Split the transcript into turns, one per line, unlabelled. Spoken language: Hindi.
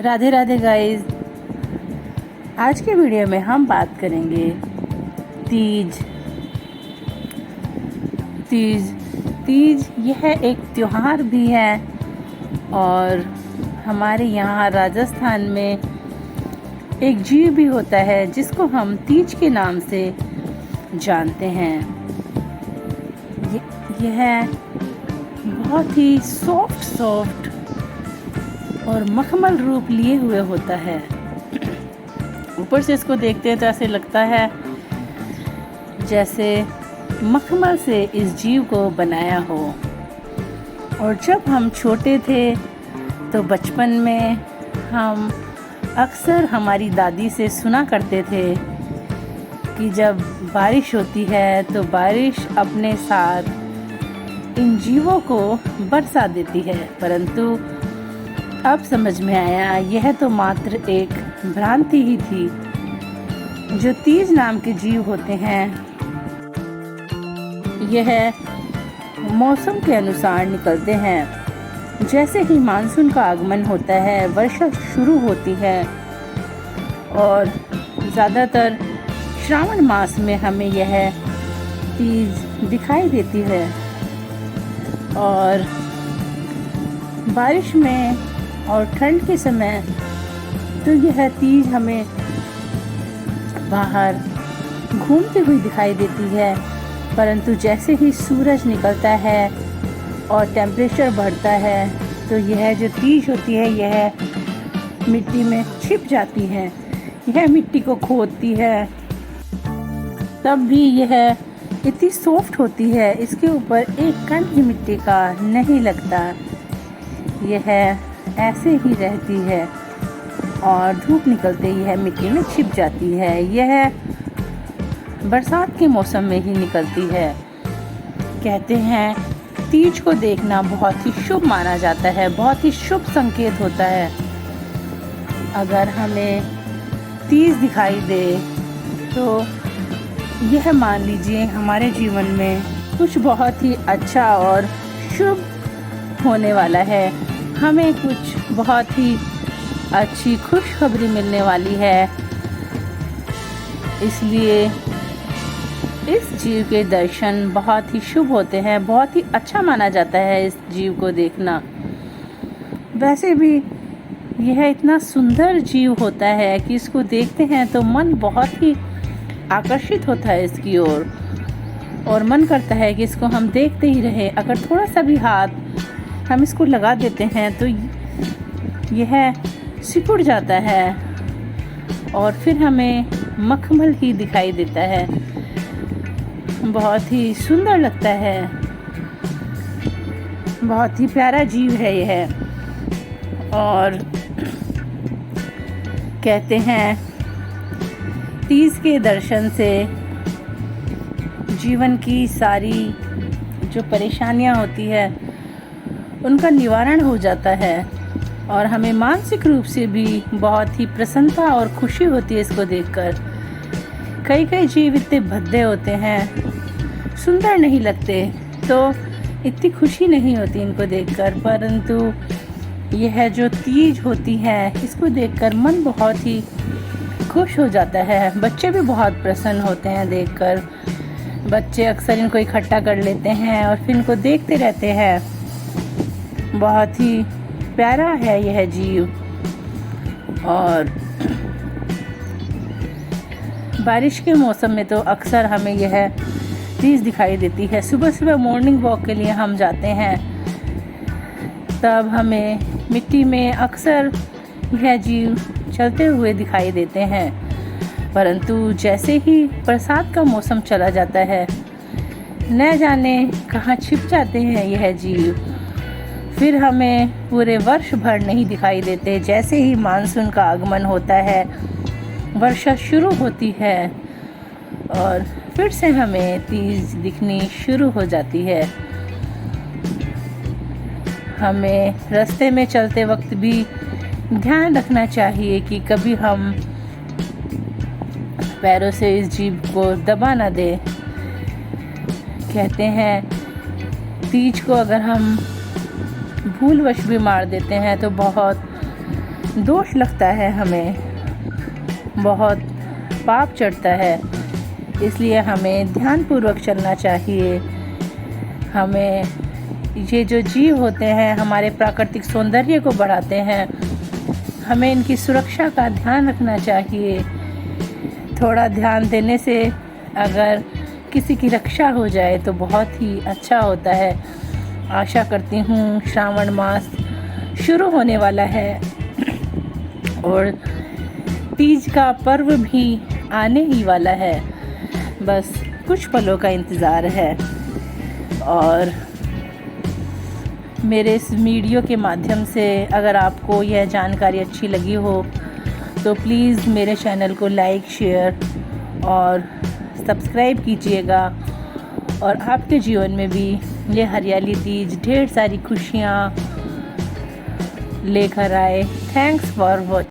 राधे राधे गाइस। आज के वीडियो में हम बात करेंगे तीज। तीज तीज यह एक त्योहार भी है और हमारे यहाँ राजस्थान में एक जीव भी होता है जिसको हम तीज के नाम से जानते हैं। यह बहुत ही सॉफ्ट और मखमल रूप लिए हुए होता है। ऊपर से इसको देखते हैं तो ऐसे लगता है जैसे मखमल से इस जीव को बनाया हो। और जब हम छोटे थे तो बचपन में हम अक्सर हमारी दादी से सुना करते थे कि जब बारिश होती है तो बारिश अपने साथ इन जीवों को बरसा देती है, परंतु अब समझ में आया यह तो मात्र एक भ्रांति ही थी। जो तीज नाम के जीव होते हैं यह मौसम के अनुसार निकलते हैं। जैसे ही मानसून का आगमन होता है, वर्षा शुरू होती है और ज़्यादातर श्रावण मास में हमें यह तीज दिखाई देती है। और बारिश में और ठंड के समय तो यह तीज हमें बाहर घूमती हुई दिखाई देती है, परंतु जैसे ही सूरज निकलता है और टेम्परेचर बढ़ता है तो यह जो तीज होती है यह मिट्टी में छिप जाती है। यह मिट्टी को खोदती है, तब भी यह इतनी सॉफ्ट होती है, इसके ऊपर एक कण भी मिट्टी का नहीं लगता। यह ऐसे ही रहती है और धूप निकलते ही यह मिट्टी में छिप जाती है। यह बरसात के मौसम में ही निकलती है। कहते हैं तीज को देखना बहुत ही शुभ माना जाता है, बहुत ही शुभ संकेत होता है। अगर हमें तीज दिखाई दे तो यह मान लीजिए हमारे जीवन में कुछ बहुत ही अच्छा और शुभ होने वाला है। हमें कुछ बहुत ही अच्छी खुशखबरी मिलने वाली है। इसलिए इस जीव के दर्शन बहुत ही शुभ होते हैं, बहुत ही अच्छा माना जाता है इस जीव को देखना। वैसे भी यह इतना सुंदर जीव होता है कि इसको देखते हैं तो मन बहुत ही आकर्षित होता है इसकी ओर और मन करता है कि इसको हम देखते ही रहे। अगर थोड़ा सा भी हाथ हम इसको लगा देते हैं तो यह सिकुड़ जाता है और फिर हमें मखमल ही दिखाई देता है। बहुत ही सुंदर लगता है, बहुत ही प्यारा जीव है यह। और कहते हैं तीज के दर्शन से जीवन की सारी जो परेशानियां होती है उनका निवारण हो जाता है और हमें मानसिक रूप से भी बहुत ही प्रसन्नता और खुशी होती है इसको देखकर। कई जीव इतने भद्दे होते हैं, सुंदर नहीं लगते, तो इतनी खुशी नहीं होती इनको देखकर, परंतु यह जो तीज होती है इसको देखकर मन बहुत ही खुश हो जाता है। बच्चे भी बहुत प्रसन्न होते हैं देखकर। बच्चे अक्सर इनको इकट्ठा कर लेते हैं और फिर इनको देखते रहते हैं। बहुत ही प्यारा है यह जीव। और बारिश के मौसम में तो अक्सर हमें यह चीज़ दिखाई देती है। सुबह सुबह मॉर्निंग वॉक के लिए हम जाते हैं, तब हमें मिट्टी में अक्सर यह जीव चलते हुए दिखाई देते हैं, परंतु जैसे ही बरसात का मौसम चला जाता है न जाने कहाँ छिप जाते हैं यह जीव। फिर हमें पूरे वर्ष भर नहीं दिखाई देते। जैसे ही मानसून का आगमन होता है, वर्षा शुरू होती है और फिर से हमें तीज दिखनी शुरू हो जाती है। हमें रास्ते में चलते वक्त भी ध्यान रखना चाहिए कि कभी हम पैरों से इस जीव को दबा ना दें। कहते हैं तीज को अगर हम भूलवश भी मार देते हैं तो बहुत दोष लगता है, हमें बहुत पाप चढ़ता है। इसलिए हमें ध्यानपूर्वक चलना चाहिए। हमें ये जो जीव होते हैं हमारे प्राकृतिक सौंदर्य को बढ़ाते हैं, हमें इनकी सुरक्षा का ध्यान रखना चाहिए। थोड़ा ध्यान देने से अगर किसी की रक्षा हो जाए तो बहुत ही अच्छा होता है। आशा करती हूँ श्रावण मास शुरू होने वाला है और तीज का पर्व भी आने ही वाला है। बस कुछ पलों का इंतज़ार है। और मेरे इस वीडियो के माध्यम से अगर आपको यह जानकारी अच्छी लगी हो तो प्लीज़ मेरे चैनल को लाइक, शेयर और सब्सक्राइब कीजिएगा और आपके जीवन में भी ये हरियाली तीज ढेर सारी खुशियाँ लेकर आए। Thanks for watching.